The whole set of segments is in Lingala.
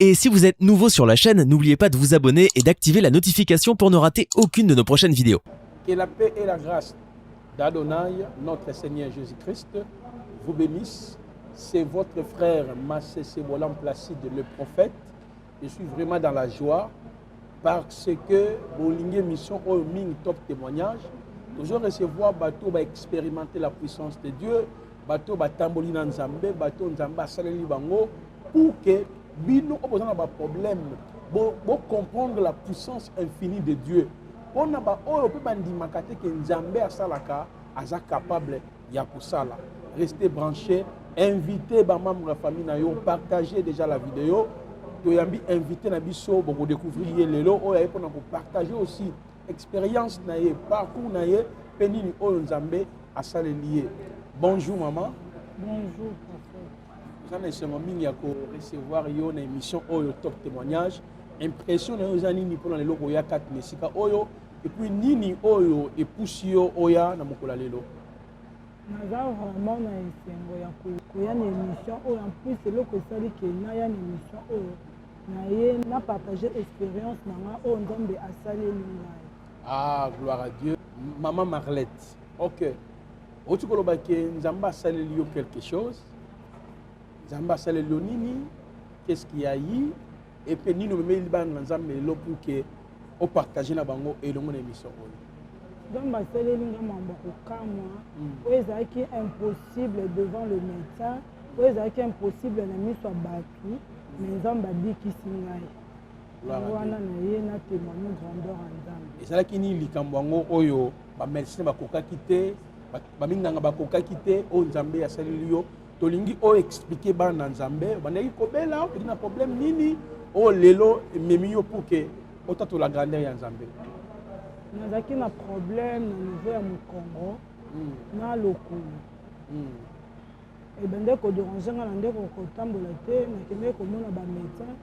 Et si vous êtes nouveau sur la chaîne, n'oubliez pas de vous abonner et d'activer la notification pour ne rater aucune de nos prochaines vidéos. Que la paix et la grâce d'Adonai, notre Seigneur Jésus-Christ, vous bénissent. C'est votre frère Massé Sebolam Placide, le prophète. Je suis vraiment dans la joie parce que Bolingue Mission au Ming Top Témoignage, toujours recevoir bateau va expérimenter la puissance de Dieu, bateau va tamboli dans Nzambe, bateau Nzamba saleli bango pour que bino opposant à problème, bo comprendre la puissance infinie de Dieu. On a ba o peut bandi makate que Nzambe a salaka aza capable ya kusala. Restez branchés, invitez ba membre de la famille na yo, partagez déjà la vidéo. Toyambi invité na biso pour découvrir lelo o ya pour partager aussi expérience na ye, parcours na ye, penini o Nzambe a saleli. Bonjour maman. Bonjour papa. Vous avez recevoir une émission Oyo Top Témoignage. Impression de nos amis pour les locaux ya 4 mesika Oyo et puis Nini Oyo et Poussio Oya na mokola lelo. Naza vraiment na esengo ya koya na émission Oyo en plus c'est loko sali ke na ya émission Oyo na ye na partager expérience na nga o Nzambe asaleli ngai. Ah gloire à Dieu. Maman Marlette. OK. Otu koloba ke Nzamba asaleli yo quelque chose. Nzamba saleli yo nini? Qu'est-ce qu'il y a eu? Et puis nous me liban Nzambe lo pour que o partager na bango et longo na émission Oyo. Donc basaleli nga mamba kokamwa oyo ezalaki impossible devant le médecin oyo ezalaki impossible na miso ya bato mais Nzambe abikisi ngai wana na ye na témoigne grandeur ya Nzambe ezalaki nini likambo yango oyo bamédecin bakokaki te baminganga bakokaki te oyo Nzambe asaleli yo tolingi oyo expliquer bana Nzambe bandaki kobela okeki na problème nini oyo lelo ememi yo pour que otatola grandeur ya Nzambe. nazalaki na problème na niveau ya mokongo na lokolo ebende koderange nga na ndeko kotambola te nakendeki komona bamédecin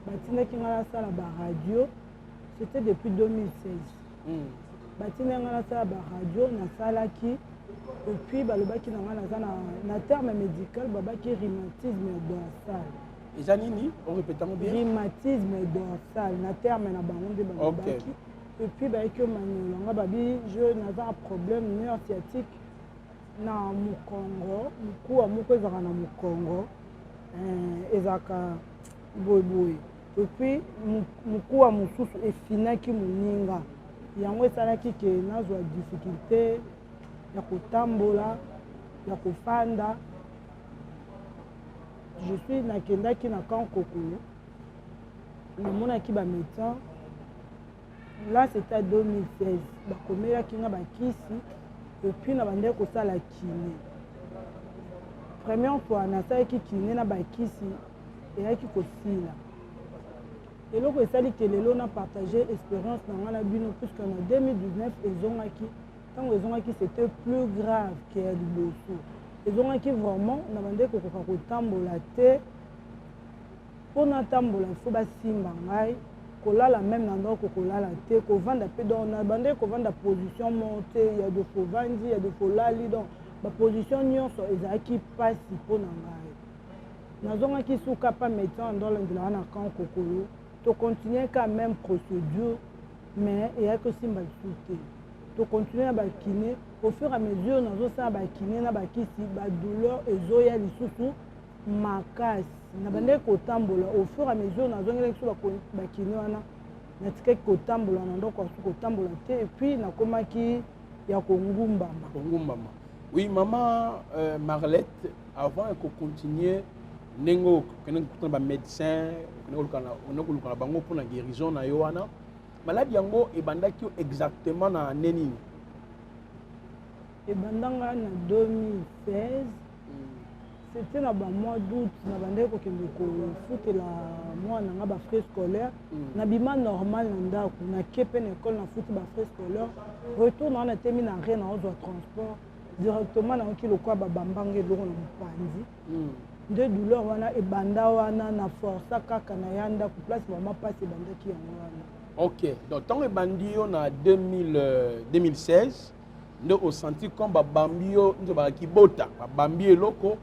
batindaki nga nasala baradio c'était depuis 2016 batindaki nga nasala baradio nasalaki epuis balobaki na nga naza na terme médical babaki rhumatisme dorsal. Eza nini on répétant bien? Rhumatisme dorsal na terme na bango nde balobaki. Et puis, je babi je n'avais un problème nerf sciatique na Mukongo, mukua muko ezaka na Mukongo, ezaka boy. Et puis, mukua mususu efinaki muninga. Yango esalaki ke nazwa difficulté ya kotambola, ya kofanda. Je suis nakendaki na Kankokolo. Namonaki ba médecin. Là, c'était en 2016. Bakomelaki nga bakisi et puis na bande kosala kiné. Première fois nasalaki kiné na bakisi eyaki kosila. Eloko esali ke lelo na partager expérience na nga na bino puisque en 2019 ezongaki c'était plus grave que ya liboso. Ezongaki vraiment na bande kokoka kotambola te mpona tambola fo basimba ngai kolala même na ndako kolala te kovanda pe donc na bande kovanda position montée il y a de fovandi il y a de folali donc ba position nyonso ezalaki pasi mpona ngai nazongaki suka pa médecin ndolo ndela na kan kokolo to continuer quand même procédure mais eyaki kosimba lisu te to continuer ba kiné au fur et à mesure nazosala ba kiné na bakisi badouleur ezoya lisusu makasi na bande kotambola au fur et à mesure nazongelaki so bakini wana natikaki kotambola na ndoko asu kotambola te et puis nakomaki ya kongumbama. Oui maman Marlette avant de continuer nengo kena ba médecin kena koluka bango pour la guérison na yo wana maladie yango ebandaki exactement na neni ebandanga na 2016. C'était dans le mois d'août, nous avons fait la frais scolaire. Nous avons normal, nous avons fait l'école, nous avons fait les frais scolaires. Retour, nous avons été mis en rien dans transport. Directement, nous avons fait le quoi, bambangé, nous avons deux douleurs, nous avons banda, nous avons forcé, nous avons fait place, nous avons passé banda qui est. Ok, donc tant que bandi, on a 2016, nous avons senti comme bambio, nous avons fait bota, bambio loco.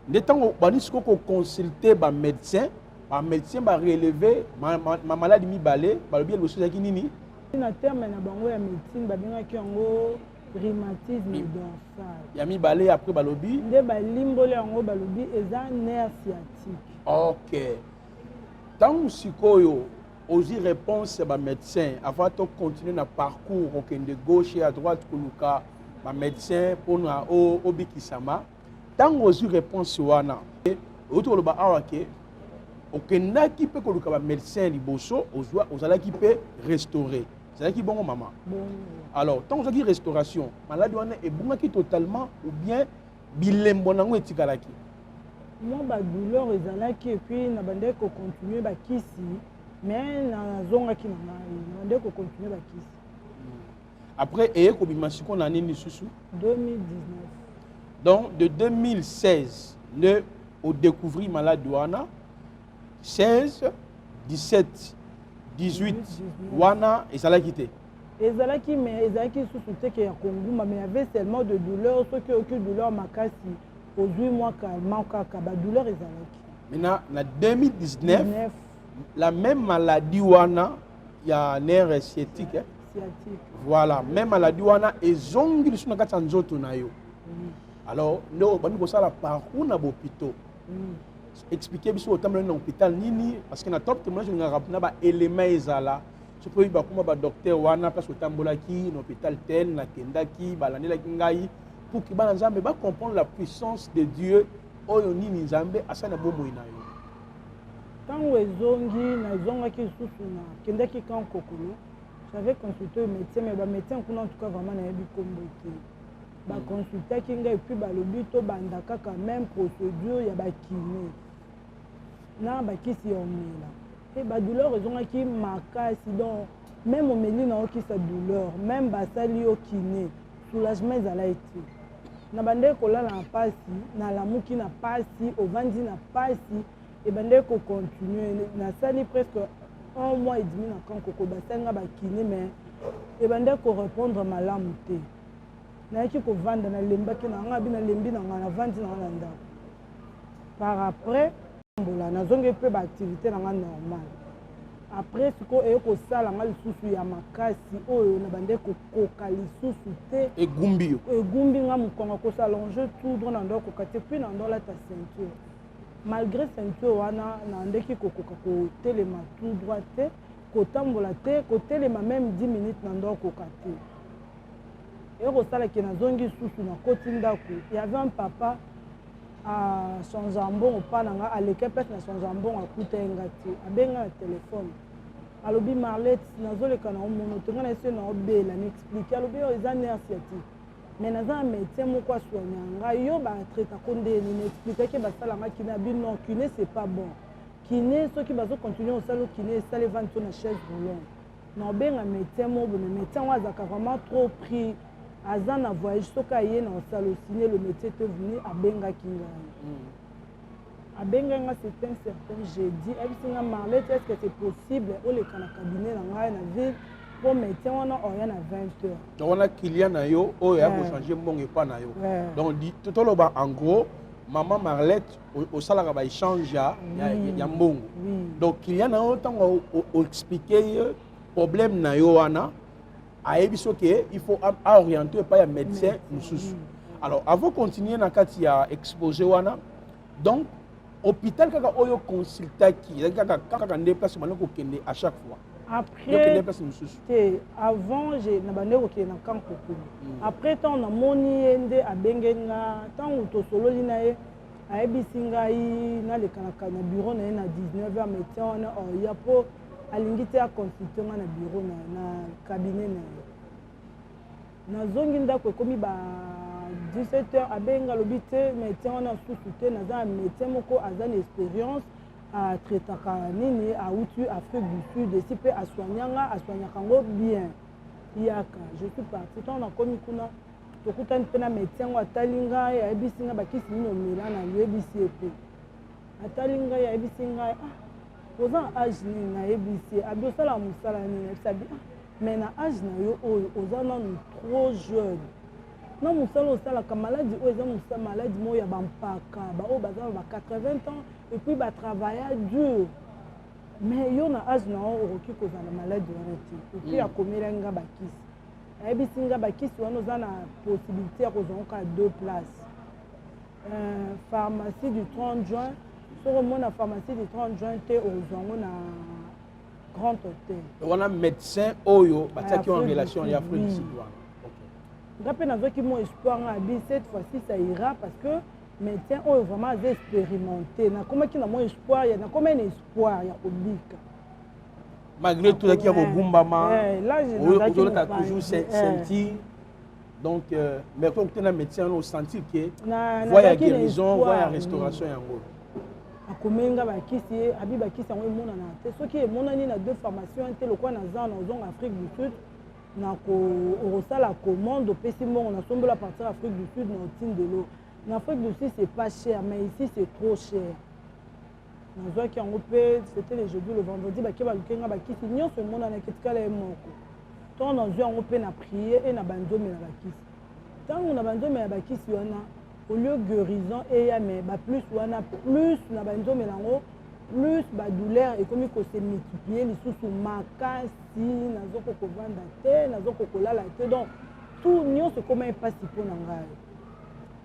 De temps où on consulter un médecin, un médecin va relever ma maladie mi-balé, le bien le chose qui nini. Na terme na bango ya médecine babengaki yango rhumatisme dorsal. Ya mi-balé après balobi. Nde balimboli yango balobi eza nerf sciatique. Ok. Tant sikoyo osi réponse ba médecin avant de continuer na parcours de gauche et à droite koluka ba médecin pour na obikisama. Tant osi réponse wana autour ba awake okenda ki pe koluka ba médecin liboso ozala ki pe restaurer. C'est qui bon maman. Bon. Alors, tant que restauration, maladie est bon qui totalement ou bien bilembo nango etikalaki. Moi ba douleur ezalaki et puis na bande ko continuer ba kisi mais na zonga ki na bande ko continuer ba kisi. Après et ko bimasiko na nini susu 2019. Donc de 2016 ne au découvrir maladie wana 16 17 18 wana ezalaki te. Ezalaki mais ezalaki sous te que ya konguma mais il y avait seulement de douleur ce que aucune douleur makasi aux 8 mois calmant kaka ba douleur ezalaki. Maintenant na 2019 la même maladie wana ya nerf sciatique sciatique. Voilà, même maladie wana ezongi lisu na kati nzoto na yo. Alors no bani ko sala parcours na hôpital. Expliquer biso autant dans hôpital nini parce que na top témoignage nga rapna ba élément ezala je peux ba kuma ba docteur wana parce que tambolaki na hôpital tel na kendaki ba landela ngai pour que ba nzambe ba comprendre la puissance de Dieu oyo nini nzambe asana bomo ina yo tango ezongi na zonga ki susu na kendaki kan kokolo j'avais consulté le médecin mais ba médecin kuna en tout cas vraiment na yebi kombo te ba consulter ki ngai puis ba lobi to banda kaka même procédure ya ba kiné na bakisi omela et ba douleur ezongaki makasi donc même omeli na oki sa douleur même basali o kiné soulagement ezala ete na bande kolala na pasi na lamuki na pasi ovandi na pasi et bande ko continuer na sali presque 1 mois et demi na kan koko basenga ba kiné mais et bande ko répondre malamu te na yaki ko vanda na lembaki na nga bina lembi na nga na vandi na nga ndako par après mbola nazongi pe ba activité na nga normal après siko eko sala nga lisusu ya makasi oyo na bande ko koka lisusu te egumbi nga mukonga ko s'allonger tout droit na ndako kate puis na ndola ta ceinture malgré ceinture wana na ndeki ko koka ko telema tout droit te ko tambola te ko telema même 10 minutes na ndako kate eko sala ke nazongi susu na koti ndako il y avait un papa à son jambon pas nanga à l'équipe na son jambon à kuta ngati abenga na téléphone alobi Marlette nazoleka na omono tenga na ese na obela n'expliquer alobi eza nerf sciatique mais naza médecin moko soigner nga yo ba traiter konde ni n'expliquer que basala nga kiné bi non kiné c'est pas bon kiné ceux qui bazo continuer au salon kiné ça les vendre na chaise roulante na obenga médecin mo bon médecin wa zaka vraiment trop pris aza na voyage soka ye na osalo signer le métier te venu abenga kinga abenga nga c'est un certain jeudi ebisinga Marlette est-ce que c'est possible au le kana cabinet na ngai na ville pour médecin wana oya na 20h donc on a client na yo o ya ko changer mbongo pa na yo donc dit tout le ba en gros maman Marlette au salaka ba échange ya mbongo donc client na yo tango expliquer problème na yo wana il faut orienter par un médecin mususu. Alors avant de continuer na kati ya exposé wana donc hôpital kaka oyo consultaki kaka déplace maloko kende à chaque fois après avant j'ai na bandeko ki na kan kokulu après tant na moni ende abengenga tant to sololi na ye ayebisi ngai na le kanaka na bureau na ye na 19h médecin wana ya po alingi te aconsulte nga na bureau na cabinet na ye nazongi ndako ekomi ba 17h abenga lobi te médecin wana susu te naza médecin moko aza na expérience atraitaka nini auti Afrique du Sud esi mpe aswanyaka ngo bien yaka je suis parti ntango nakomi kuna tokutani mpe na médecin ngo atali ngai ayebisi ngai bakisi nini omela na yebisi ye mpe atali ngai ayebisi ngai oza na age nini nayebisi ye abi osala mosala nini ayebisi abi mais na âge na yo oyo oza nanu trop jeune Non, mosala osalaka maladie oyo eza mosala maladie moko ya bampaka baoyo baza na ba 80 ans et puis batravailla dur mais yo na age na yo okoki kozala maladie wana te epuis akomeli nga bakisi ayebisi nga bakisi wana oza na possibilité ya kozongoka 2 places pharmacie du 30 juin soki omona pharmacie du 30 juin te ozwango na grand hôtel wana médecin oyo batiaki en relation ya Afrique du Sud wana nga mpe nazwaki mo espoir nga abi cette fois-ci ça ira parce que médecin oyo vraiment aza expérimenté nakomaki na mo espoir nakoma na espoir ya kobika malgré tout zaki ya kogumbama ozolaka toujours sentir donc mais ko kutena médecin on sentir que voya ya guérison voya ya restauration yango akomeli nga bakisi ye abi bakisi yango emonana te soki emonani na 2 pharmacies te lokwa naza na ozonga Afrique du Sud okosala commande opesi mbongo nasombola partir Afrique du Sud na otindelo en Afrique du Sud c'est pas cher mais ici c'est trop cher nazwaki yango mpe c'était le jeudi le vendredi bake baluki nga bakisi nyonso emonanaki etikala ye moko ntongo nazwi yango mpe na prie e na banzomela bakisi ntango na banzomela bakisi wana au lieu guérison eya mais baplus wana plus na banzomela yango plus badouleur ekomi kose multiplier lisusu makasi nazokokovanda te nazokokolala te donc tout nyonso ekoma epasi mpo na ngai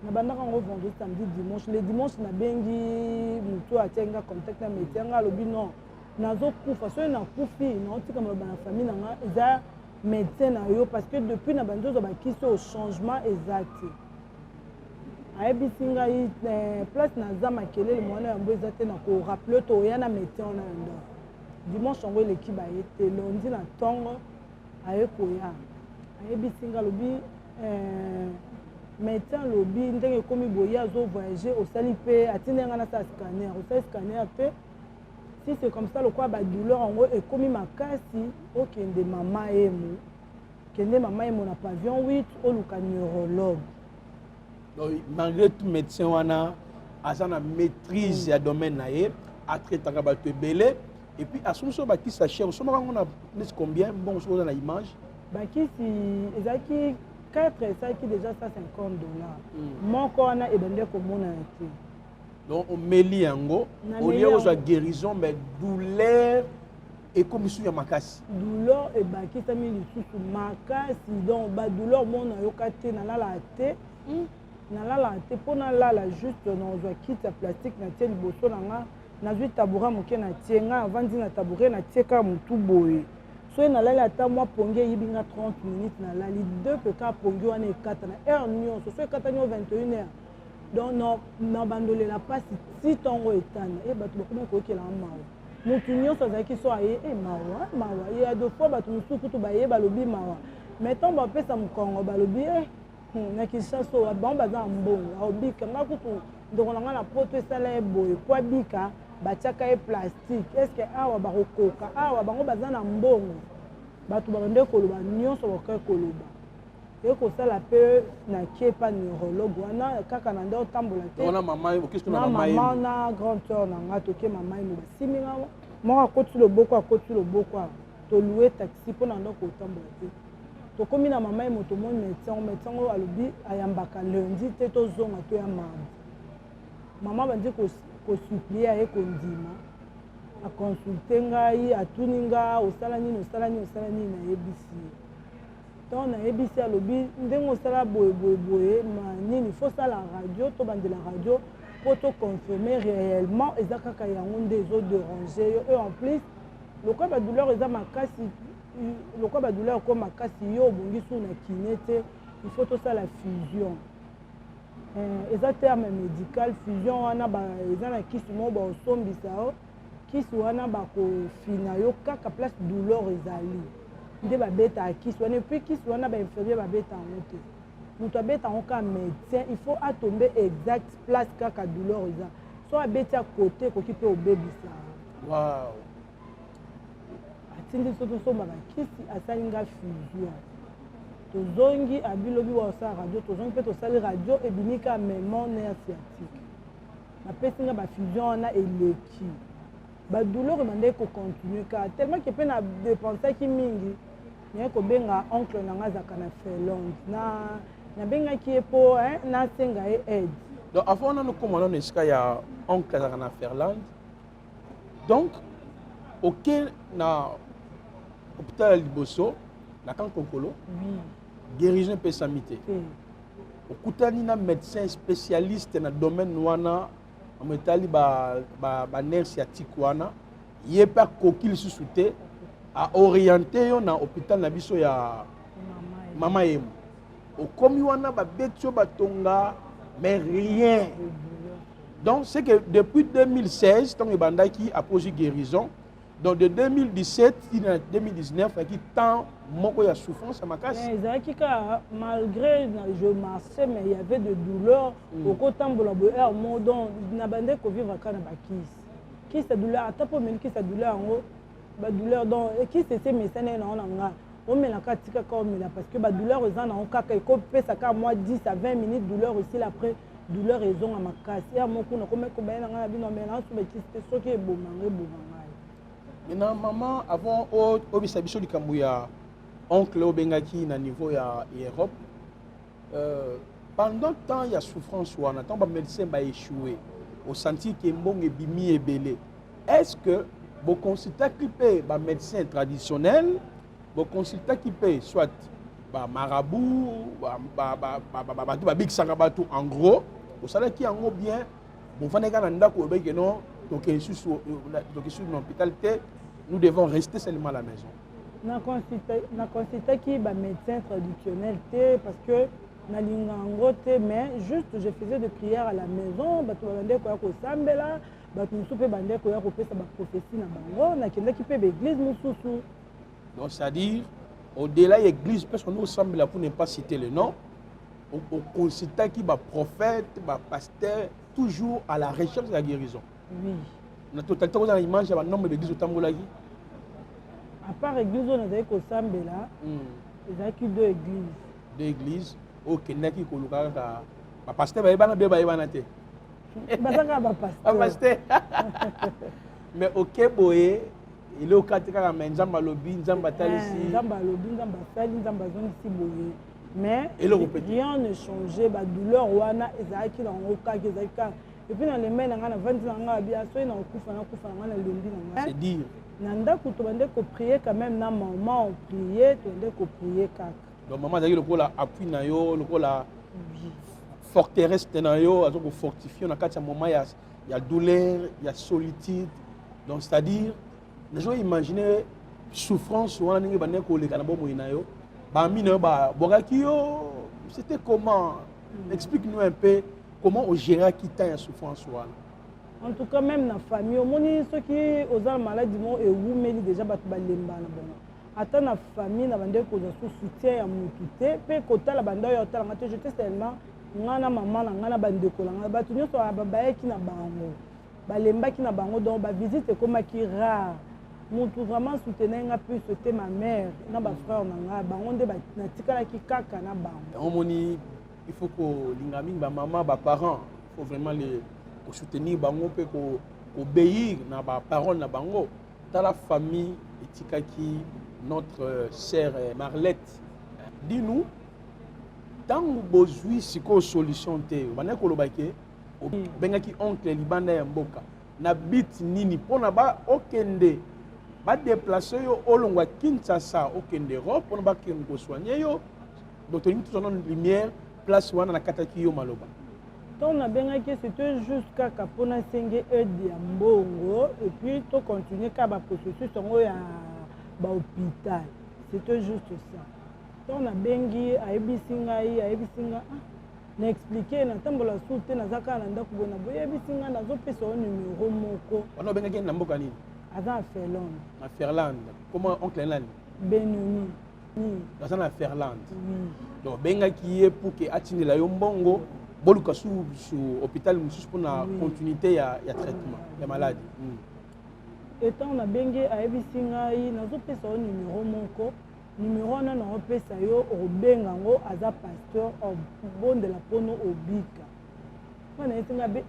nabandaka yango vendredi samedi dimanche le dimanche nabengi motu atianga contact na médecin nga alobi non nazokufa soki nakufi naotika maloba na famille na nga eza médecin na yo parce que depuis na bandozo bakisi au changement eza te ayebisi ngai place naza makelele mwana yango eza te na korappele to oya na médecin wana ya ndako dimanche yango eleki baye te londi na ntongo aye koya ayebisi ngai alobi médecin alobi ndenge ekomi boye azovoyage osali mpe atindi ngai nasala scanner osali scanner te si c'est comme ça lokwa badouleur yango ekomi makasi okende mama emo kende mama emo na pavillon 8 oluka neurologue. Donc, malgré tout médecin wana aza na maîtrise ya domaine na ye atraitaka bato ebele et puis asomso bakisi cher osomaka yango na plus combien bon sokoza na image bakisi ezalaki 4 esalaki déjà $150 moko wana ebende komona te donc omeli yango olie ozwa guérison mais douleur ekomi su ya makasi douleur ebakisami lisusu makasi donc badouleur mona yoka te nalala te nalala te mpo nalala juste nazwa kiti ya plastique natie liboso na nga nazwi tabouret moke natie nga avandi na tabouret natie kaka motu boye soki nalali ata mwa pongi eyibi nga 30 minutes nalali deux pe kaka pongi wana ekata na heure nyonso so ekatani o 21 heure donc na bandolela mpasi ti ntongo etana e bato bakomi koyokelanga mawa motu nyonso azalaki so aye mawa ye ya deux fois bato mosusu kutu baye balobi mawa mais ntango bapesa mokongo balobi na Kinshasa bango baza na mbongo aobika nga kutu ndeko na nga na poto esala ye boye po abika batiaka ye plastique estce awa bakokoka awa bango baza na mbongo bato bakende koloba nyonso bakoki koloba ekosala mpe nakie epa neurologue wana kaka na nde otambola te na mama na grand sœur na nga toke mama emo basimi nga moko akoti loboko tolue taxi mpo na nde kotambola te tokomi na mama emo tomoni médecin oyo alobi ayambaka lundi te tozonga toya mardi mama bandi kosuplie aye kondima akonsulte ngai atuni nga osala nini nayebisi ye ntango nayebisi alobi ndenge osala boye nini fosala radio tobandela radio mpo toconfirme réellement eza kaka yango nde ezoderange yo et en plus lokwa badouleur eza makasi lokwa badouleur eko makasi yo obongi su na kine te il faut tosala fusion eza terme médical fusion wana eza na kisi moko baosombisa yo kisi wana bakofina yo kaka place douleur ezali nde babetaka kisi wana epuis kisi wana bainfirmier babeta yango te moto abeta yango kaka médecin il faut atombe exact place kaka douleur eza so abeti ya kote ekoki mpe obebisa atindi so tosomba bakisi asali nga fusion tozongi abilobi wasala radio tozongi mpe tosali radio ebimi kaka mémoire nerf sciatique bapesi nga bafusion wana eleki badouleur ebandeki kocontinue kaka tellement ke mpe na dépensaki mingi naye kobenga oncle na nga azalaka na Finlande na nabengaki ye mpo nasenga ye aide. Donc avant on a commandé il y a oncle à Ferland. Donc auquel na hôpital Liboso na Kankokolo. Oui. Guérison peut s'amiter. Okutani na médecin spécialiste dans le domaine wana ametali ba nerf sciatique wana yé pas kokil susute a orienté yo na hôpital na biso ya mama yemu. Okomi wana ba betio batonga mais rien. Donc c'est que depuis 2016 tant ebandaki a posé guérison. Donc de 2017 à 2019 il y a tant moko ya souffrance à makasi. Malgré je marchais mais il y avait de douleurs au côté de la modon na bande ko vivre kana bakis. Qui cette douleur ata po men qui cette douleur ngo ba douleur donc qui c'était mesane na nga. On met la katika ka on met la parce que ba douleur ezana na kaka ko pesa ka moi 10 à 20 minutes douleur aussi après douleur ezonga makasi ya moko na ko me ko ba na nga bino mais na so ba qui c'était soki ebomanga. Maintenant, maman, avant, au bisabiso du Kambuya, oncle Obengaki, na niveau ya Europe, pendant temps, il y a souffrance, on attend que le médecin va échouer, au senti que bon et bimi et belé. Est-ce que vous consultez qui paye le médecin traditionnel, vous consultez qui paye soit marabout, big sangabatu, en gros, vous savez qui en gros bien, vous faites un ndako que non. Donc, l'hôpital, nous devons rester seulement à la maison. Je consulté qui est médecin traditionnel parce que mais juste je faisais des prières à la maison. Donc, c'est-à-dire, au-delà de l'église, parce qu'on nous semble pour ne pas citer le nom, on consultait qui est prophète, pasteur, toujours à la recherche de la guérison. Oui. La totalité de l'image, il y a un nombre d'églises au Tamboulagi. À part l'église, on a dit qu'au Sambela, il y a deux églises. Deux églises. Ok, il y a qui est pasteur, il y a un pasteur. Mais ok, boye, il est au Katika, mais Nzamba Lobi, Nzamba Talisi. Nzamba Lobi, Nzamba Sali, Nzamba Zone ici boye. Mais rien ne changeait. La douleur, wana, ezaki dans le cas, ezaki. Et puis dans les mains, on a 20 ans, c'est dire. Nanda kutobande ko prier quand même na maman on prier, tu ndé ko prier kaka. Donc maman zaki lokola appui na yo, lokola forteresse na yo, azo ko fortifier na kati ya moment il y a douleur, il y a solitude. Donc c'est-à-dire les gens imaginer souffrance wana ningi bande ko leka na bomo na yo. Ba mina ba bogaki yo, c'était comment? Explique-nous un peu. Comment on gère qui t'a une souffrance? En tout cas, même dans la famille, ceux qui ont maladie et où déjà battu balemba na bon. Attends la famille na bande ko soutien ya mututé, pe kota la bande ya tala ngate j'étais seulement ngana maman na ngana bande ko la batu nyo so babaye ki na bango. Balemba ki na bango donc ba visite comme qui rare. Mutu vraiment soutenir nga plus c'était ma mère, na ba frère na nga bango nde ba na tikala ki kaka na bango. Il faut que les maman, les parents, il faut vraiment les soutenir, les obéir à leurs parents. Dans la famille, notre sœur Marlette, dis-nous, tant que vous avez une solution, vous avez une oncle Libanda et Mboka, na bit nini pour na okende ba déplacer yo olongwa Kinshasa okende Europe pour na ko soigner yo docteur ni tout en lumière place wana na kataki yo maloba. Donc on a bien que c'était jusqu'à Kapona Senge aide ya mbongo et puis to continuer ka ba processus ngo ya ba hôpital. C'était juste ça. Donc on a bengi aibisinga na expliquer na tambola soute na zaka na ndako bona boye bisinga na zo pesa o numéro moko. On a bengi na mboka nini? Aza Ferland. Na Ferland. Comment oncle Nani? Benoni. Dans la Ferland. Oui. Donc benga qui est pour que atine la yombongo boluka sous hôpital mususu pour na continuité ya traitement ya maladie. Et tant na bengi aibisinga na zo pesa o numéro moko. Numéro na opesa yo obenga ngo aza pasteur au bon de la pono obika. Wana etinga be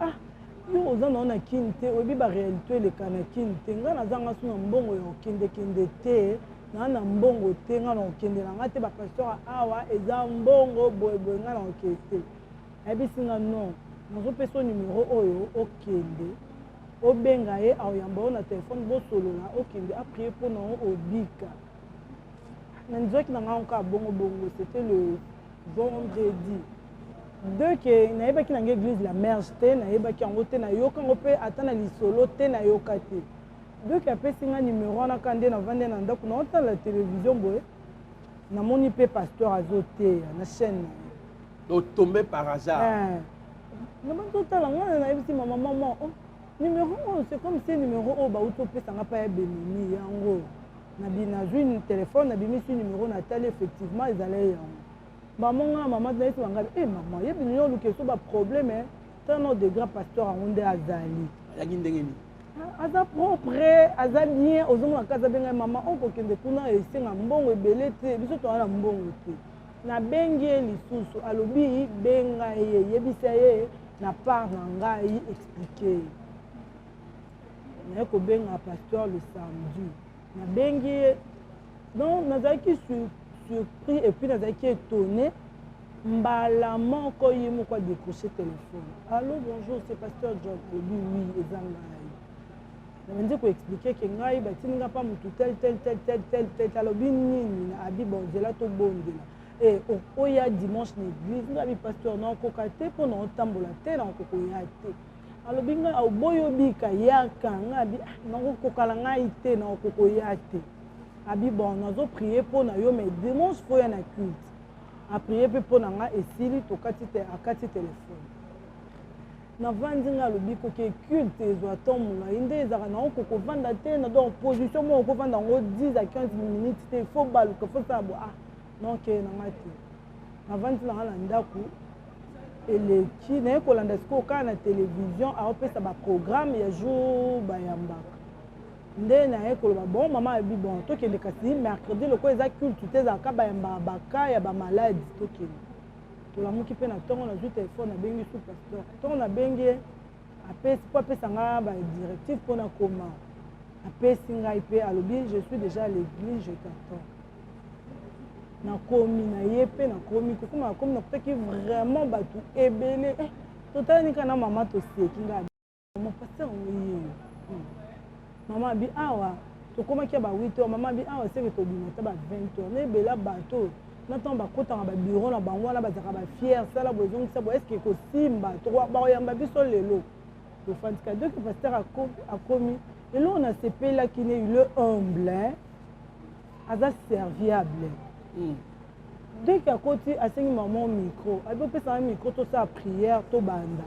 yo oza na kini te oyebi baréalité eleka na kini te ngai nazanga so na mbongo ya kokendekende te na mbongo te ngai na kokende na ngai te bapasteur awa eza mbongo boyeboye ngai na kokende te ayebisi nga non nazopesa o numero oyo okende obenga ye aoyamba yo na telefone bosolola okende aprie mpo na yo obika na nzwaki na ngai onka bongo c'était le vendredi donc nayebaki nanga église la merge te nayebaki yango te nayoka yango mpe ata na lisolo te nayoka te donc apesi nga numero wana ka nde navande na ndako naotala télévision boye namoni mpe pasteur azoteya na chaîne na ye tombé par hasard nabazotala nga nayebisi mama numéro oyo c'est comme si numéro oyo bauti opesanga mpa ya benini yango nazwi telefone nabimisi numéro natali effectivement ezalai yango bamonga mama nayesi bangabi mama yebi nini oluke so baproblème tano de grand pasteur yango nde azali ayaki ndenge nini aza propre aza bien ozomona aza bengai mama okokende kuna esenga mbongo ebele te biso toza na mbongo te nabengi ye lisusu alobi benga ye yebisa ye na part na ngai explike naye kobenga pasteur le samedi nabengi ye donc nazalaki surpris et puis nazalaki étonné mbala moko ye moko adécroché téléphone allo bonjour c'est pasteur John alobi oui eza ngai nabandi koexplike ke ngai batininga mpa motu tel alobi nini abi bon nzela tobondela oya dimanche na église nga bi pasteur naokoka te mpo na otambola te na okokoya te alobi ngai oboyi obika yaka nga abi nakokokala ngai te na okokoya te abi bon nazoprie mpo na yo mais dimanche foya na culte aprie mpe mpo na nga esili akati telefone navandi nga alobi koke culte ezwa to molai nde ezaka na okokovanda te na donc position moko okovanda yango 10 à 15 minutes te fo baluka fo sala bo nonke na ngai te navandi na nga na ndako eleki naye kolanda sikoyo kaka na télévision aopesa baprogramme ya jour bayambaka nde naye koloba bon mama abi bon tokende kasi mercredi loko eza culte te ezalaka bayambaka baka ya bamaladi tokende tolamuki mpe na ntongo nazwi telefone nabengi su pasteur ntongo nabengi ye po apesa nga badirective mpona koma apesi ngai mpe alobi je suis déjà à l'église je t'attends nakomi na ye mpe nakomi kokoma nakomi nakutaki vraiment bato ebele totali kana mama toseki ngai pasteur oye mama abi awa tokomaki ya ba 8 heures mama abi awa seke tobima ta ba 20 heures nebela bato natango bakotanga babiro na bango wana bazalaka bafiere sala bozongisa bo eske kosimba bakoyamba biso lelo tofandika donc pasteur akomi eloko nasepelaki ne le humble aza serviable donc akoti asengi mama micro abi opesanga micro tosala prière tobanda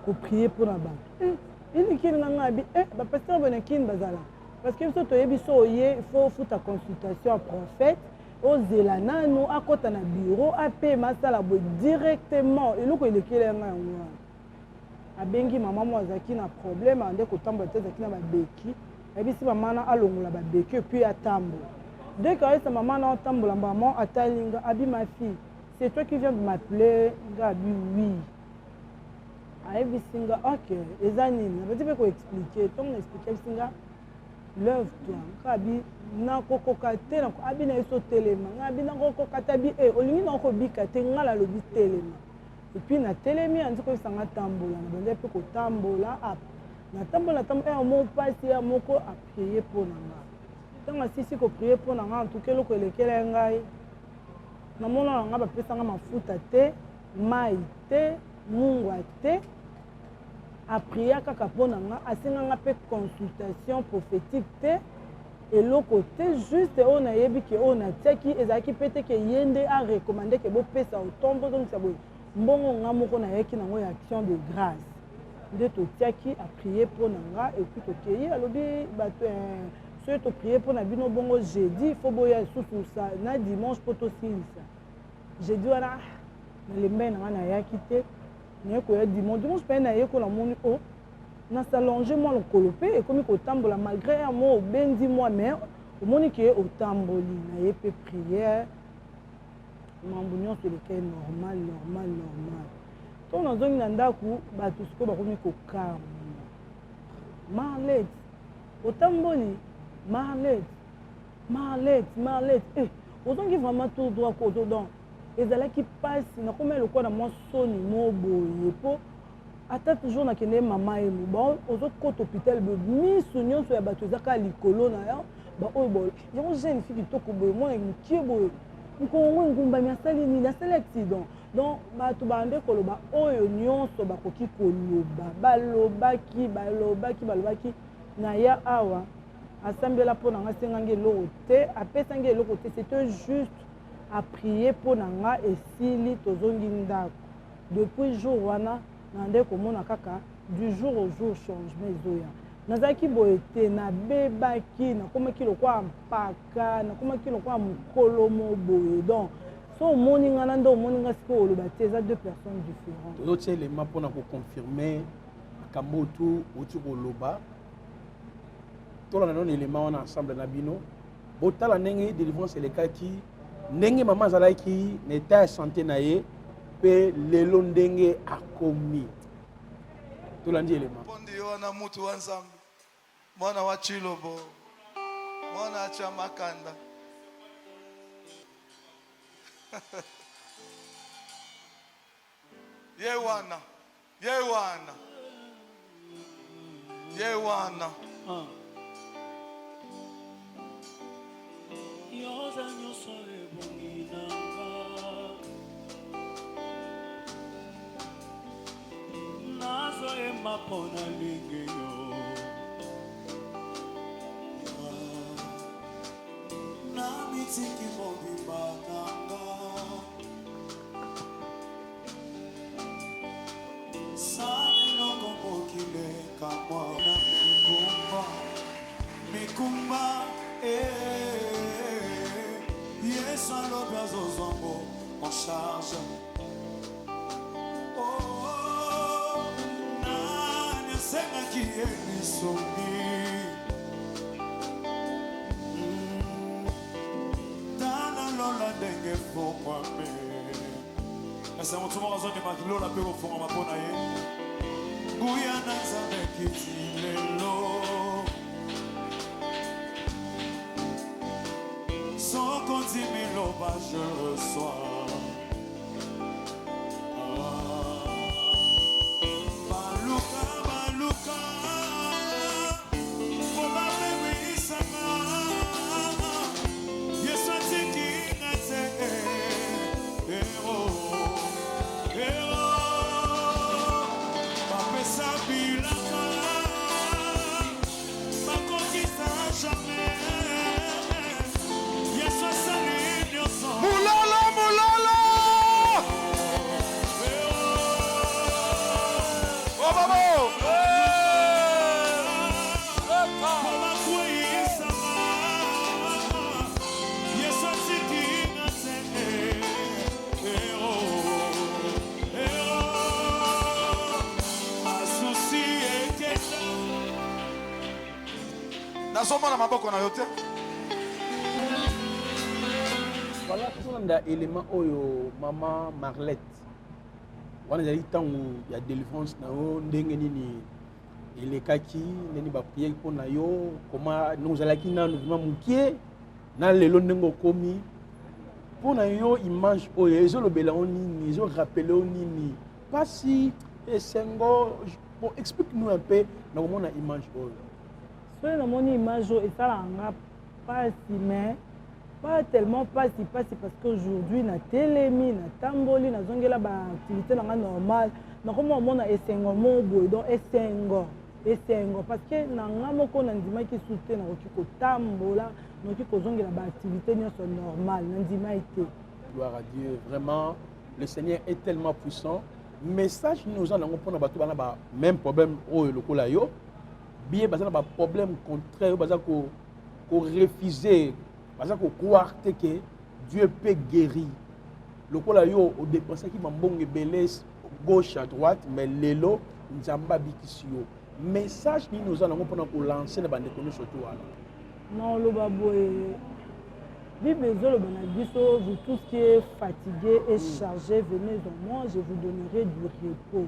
koprie mpona bato elikini nganga abi bapasteur bonakini bazala parce que biso toyebi so oye ifo ofuta consultation ya prophète ozela nanu akota na bureau apema asala boye directement eloko elekeli yanga yango wana abengi mama mo azalaki na problème ande kotambola te azalaki na babeki ayebisi mama na alongola babeki epuis atambola dès qu'ayesa mama na otambola mama atalinga abi ma fille c'est toi qui viens de m'appeler nga abi oui ayebisinga ok eza nini nabati mpe koexplike ntongo naexplike bisinga lève toi ngabi nakokoka te abi na ye so telema ngabi nakokoka te abi olingi nakobika te nga nalobi telema epuis natelemi andi koyesanga tambola nabandi mpe kotambola natambola mo mpasi ya moko aprie mpo na nga ntango asisi koprie mpo na nga antuka eloko elekela ngai namona na nga bapesanga mafuta te mai te mungwa te apria kaka mpo na nga asenganga mpe consultation prophétique te eloko te juste oyo nayebi ke oyo natiaki ezalaki mpe te ke ye nde arekomande ke bopesa otombo ozongisa boye mbongo nga moko nayaki nango ya action de grâce nde totiaki aprie mpo na nga epuis tokei alobi bato soki toprie mpo na bino bongo jeudi fo boya lisusu na dimanche mpo tosilisa jeudi wana nalembai na nga nayaki te naye koya dimanche mpe naye ko namoni nasalonge mwa lokolo mpe ekomi kotambola malgré ya mo obendi mwa mais omoni ke otamboli naye mpe prière mambo nyonso elekei normal ntongo nazongi na ndako bato sikoyo bakomi kokama Marlette. Otamboli, Marlette. Eh, autant qui vraiment tout droit côté donc. Et là qui passe, na comme le quoi dans mon soni mo boye po. Ata toujours na kende maman et bon, aux autres côté hôpital be mi sonyo so ya bato zaka likolo na yo. Ba oy boy. Yo jeune fille qui toko boye mo nki boye. Nkongo ngumba mi asali ni na sala accident. Donc bato bande koloba oyo nyonso bakoki koloba. Balobaki na ya awa. Assemblée pour nanga sengange lote apesange lokote c'était juste à prier pour nanga et sili tozongi ndako depuis jour wana nande komona kaka du jour au jour changement ezoya nazaki boete na bebaki na komaki lokwa mpaka na komaki lokwa mukolo mo boye donc so moninga na ndo moninga siko oloba te za deux personnes différentes l'autre élément pour na confirmer kambotu otu koloba tout le monde élément on ensemble na bino botala ndenge délivrance les cas qui ndenge maman zala qui n'était santé na ye pe lelo ndenge akomi tout le monde élément pondi wana mutu wa nzambe mwana wa chilobo mwana cha makanda ye wana Yoza nyoso ebongi nanga nazo emapona lingeyo na mitiki mobimba nanga sane nongo mokile kamwa na mikumba Yes, I love you, en charge. Oh, nani sema qui est soumis. Dana lola dengue pour moi mais. Est-ce que tout le monde a besoin de ma lola peut au fond ma bonne aïe. Guyana zame qui lelo. Sans qu'on dit mille bas, je reçois. Baluka, baluka, pour ma bébé, ça va. Yes, I think it's a héros, ma pesa bilaka, ma conquista jamais. Moulala, moulala! Oh, babo! Nazomona maboko na yo te. Voilà, tout le monde élément oyo maman Marlette. On a dit tant il y a délivrance na yo ndenge nini elekaki neni ba prier pour na yo comment nous allaki na nous mukie na lelo ndengo komi pour na yo image oyo ezolobela nini ezo rappeler nini pas si esengo bon explique-nous un peu na comment na image oyo. Soki namoni image oyo esalanga pasi mais pas tellement pasi parce qu'aujourd'hui na telemi na tamboli na zongela ba activité na normal na comment mona esengo mo boy donc esengo parce que na ngamoko na ndima ki soute na ko tambola no ki ko zongela ba activité nyonso normal na ndima été. Gloire à Dieu, vraiment le Seigneur est tellement puissant. Message nous en avons pour na bato bana ba même problème oyo lokola yo bien bazana ba problème contraire bazako ko refuser parce qu'on croit que Dieu peut guérir. Le coup là yo au dépensé qui m'embonge belé gauche à droite mais l'élo nzamba bikisio. Message ni nous allons pendant pour lancer les bandes de surtout là. Non le baboé. Bible le banabiso vous tous qui est fatigué et chargé venez en moi je vous donnerai du repos.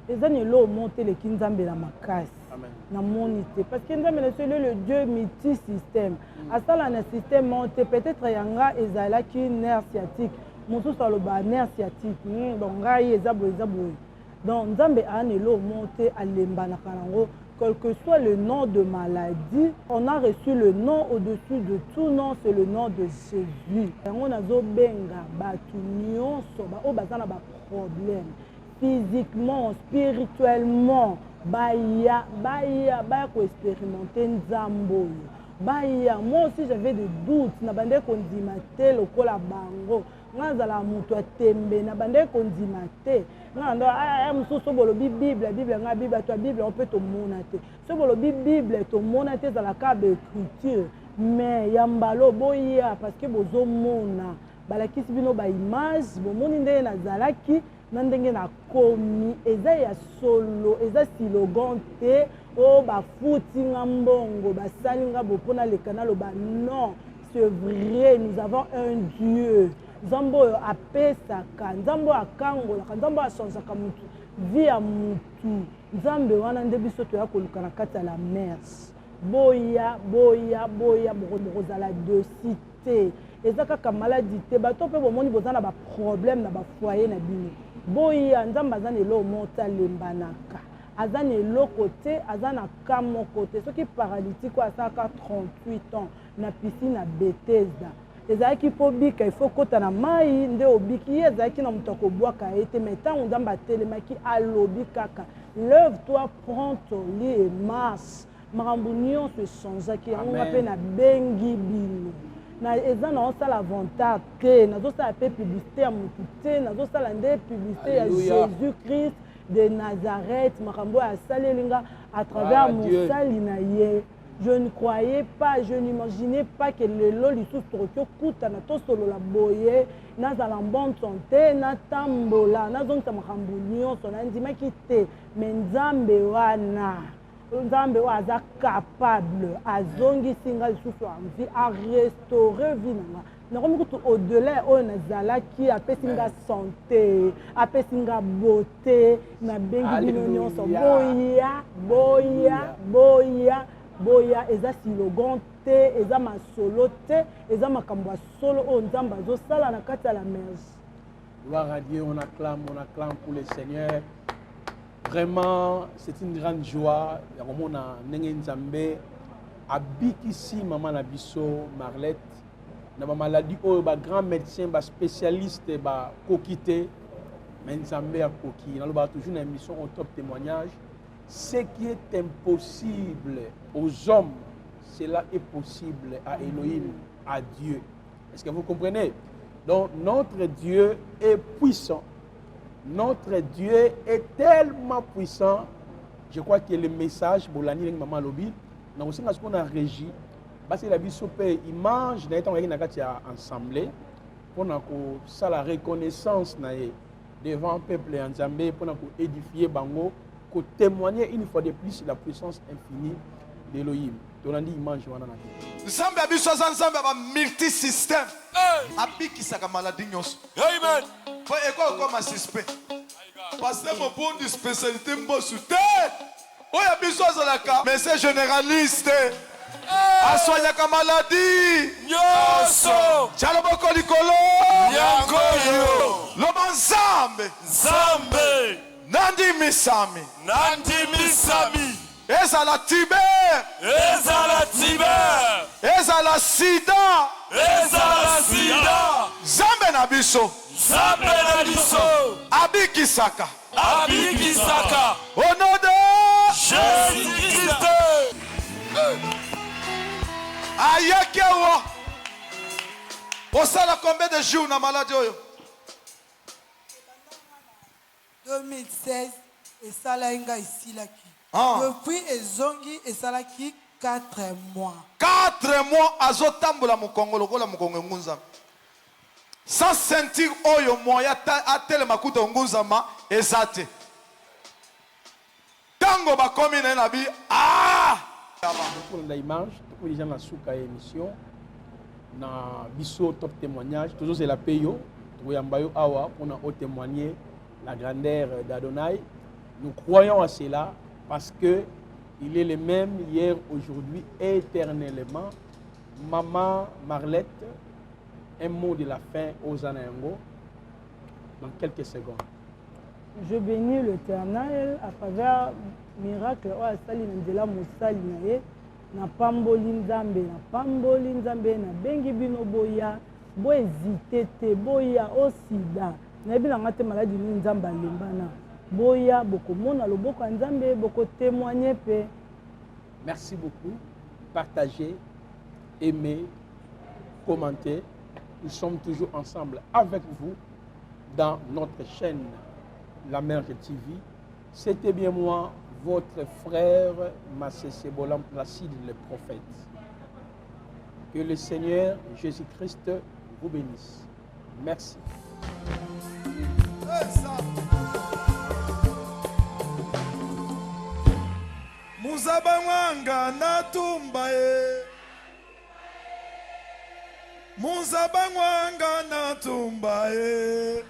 eza nelo monte le kinzambe la makasi Amen. na monité parce que nzambe na solo le Dieu multi système asala na système monte peut-être yanga ezala ki nerf sciatique mosusu aloba nerf sciatique donc ngai eza boye donc nzambe a nelo monte alemba na kanango quel que soit le nom de maladie, on a reçu le nom au-dessus de tout nom, c'est le nom de Jésus. On a benga batu nyonso ba o bazana ba problème physiquement, spirituellement, baya ko expérimenter nzambo. Baya moi aussi j'avais des doutes na bande ko ndima te lokola bango. Ngazala mutu atembe na bande ko ndima te. Ngando mususu bolobi Bible nga Bible to Bible on peut te monate. So bolobi Bible to monate za la carte d'écriture. Mais yambalo boya parce que bozo mona balakisi bino ba image bo moni nde na zalaki na ndenge na komi eza ya solo eza slogan te o bafuti nga mbongo basali nga bopona le canal ba non c'est vrai nous avons un Dieu nzambo apesaka nzambo akangolaka nzambo ashangeaka mutu vie ya mutu nzambe wana nde biso toya koluka na kati ya la merce boya bokozala de cité eza kaka maladie te bato mpe bomoni boza na baproblème na bafoyer na bino boya nzambe aza na eloko moko alembanaka aza na eloko te aza na ka moko te soki paralytique oyo asalaka 38 ans na piscine na Bethesda ezalaki mpo bika ifo kota na mai nde obiki ye ezalaki na moto akobwaka ye te mai ntango nzambe atelemaki alobi kaka lève toi prends ton lit et marche makambo nyonso echangeaki yango nga mpe nabengi bino na eza na osala avantage te nazosala mpe publicité ya motu te nazosala nde publicité ya Jésus Christ de Nazareth makambo oyo asalelinga à travers mosali na ye. Je ne croyais pas, je n'imaginais pas que le loli sous Tokyo kuta na to solo la boye na za la bonne santé na tambola na zonta makambo nyonso na ndima kite mais nzambe wa aza capable azongi singa lisusu envie à restaurer vie nanga nakomi kutu au-delà oyo nazalaki apesinga santé apesinga beauté na bengi bino nyonso boya eza slogan te eza masolo te eza makambo ya solo oyo nzambe azosala na kati ya la merge. Gloire à Dieu, on acclame pour le Seigneur. Vraiment, c'est une grande joie. Yamona nenge nzambe abikisi maman na biso Marlette na ba maladie oyo ba grand médecin ba spécialiste ba kokité mais nzambe akoki. Naloba toujours na émission au top témoignage. Ce qui est impossible aux hommes, cela est possible à Elohim, à Dieu. Est-ce que vous comprenez? Donc notre Dieu est puissant. Notre Dieu est tellement puissant. Je crois que le message, Bolani Maman Lobi, nous aussi ce qu'on a régi, parce que la vie soupé, il mange, nous avons ensemble pour la reconnaissance devant le peuple en Zambie, pour édifier Bango. Pour témoigner une fois de plus la puissance infinie d'Elohim. Tolandi image wana na te. Nzambe abiso za nzambe ba multi système. Abikisaka maladie nyonso. Amen. Po eko ma suspect. Parce que mon bon de spécialité mbosu te. Oya biso za la ka, mais c'est généraliste. Asoyaka maladie Nyonso. Chaloboko likolo. Yangoyo. Loba nzambe. Zambe. Nandi misami. Ezala Tibet. Ezala sida. Zambe na biso. Abikisaka. Au nom de Jésus-Christ. Ayakewa. Osala combien de jours na maladie oyo? 2016 esalenga esilaki. Depuis ezongi esalaki 4 mois. 4 mois azotambola mukongo lokola mukongo ngunzama. Sans sentir oyo moya atele makuta ngunzama ezate. Tango bakomi na nabi pour l'image, pour les gens la souka émission na biso top témoignage, toujours c'est la payo, tuyambayo awa on a témoigner la grandeur d'Adonai. Nous croyons à cela parce que il est le même hier, aujourd'hui, éternellement. Maman Marlette, un mot de la fin aux Anayango dans quelques secondes. Je bénis l'Éternel à travers miracle oyo asali na nzela mosali na ye na pamboli nzambe na bengi bino boya bohésite te boya osida nayebi nanga te maladi nini nzambe alemba na boya bokomona loboko ya nzambe bokotémoigne pe. Merci beaucoup. Partagez, aimez, commentez. Nous sommes toujours ensemble avec vous dans notre chaîne La Merge TV. C'était bien moi, votre frère Massé Bolam Placide, le prophète. Que le Seigneur Jésus-Christ vous bénisse. Merci. Muzabangwanga natumba e Muzabangwanga natumba e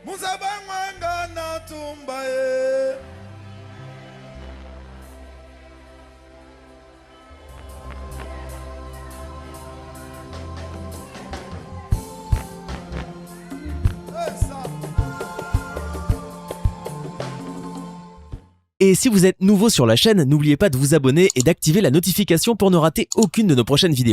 Muzabangwanga natumba e Et si vous êtes nouveau sur la chaîne, n'oubliez pas de vous abonner et d'activer la notification pour ne rater aucune de nos prochaines vidéos.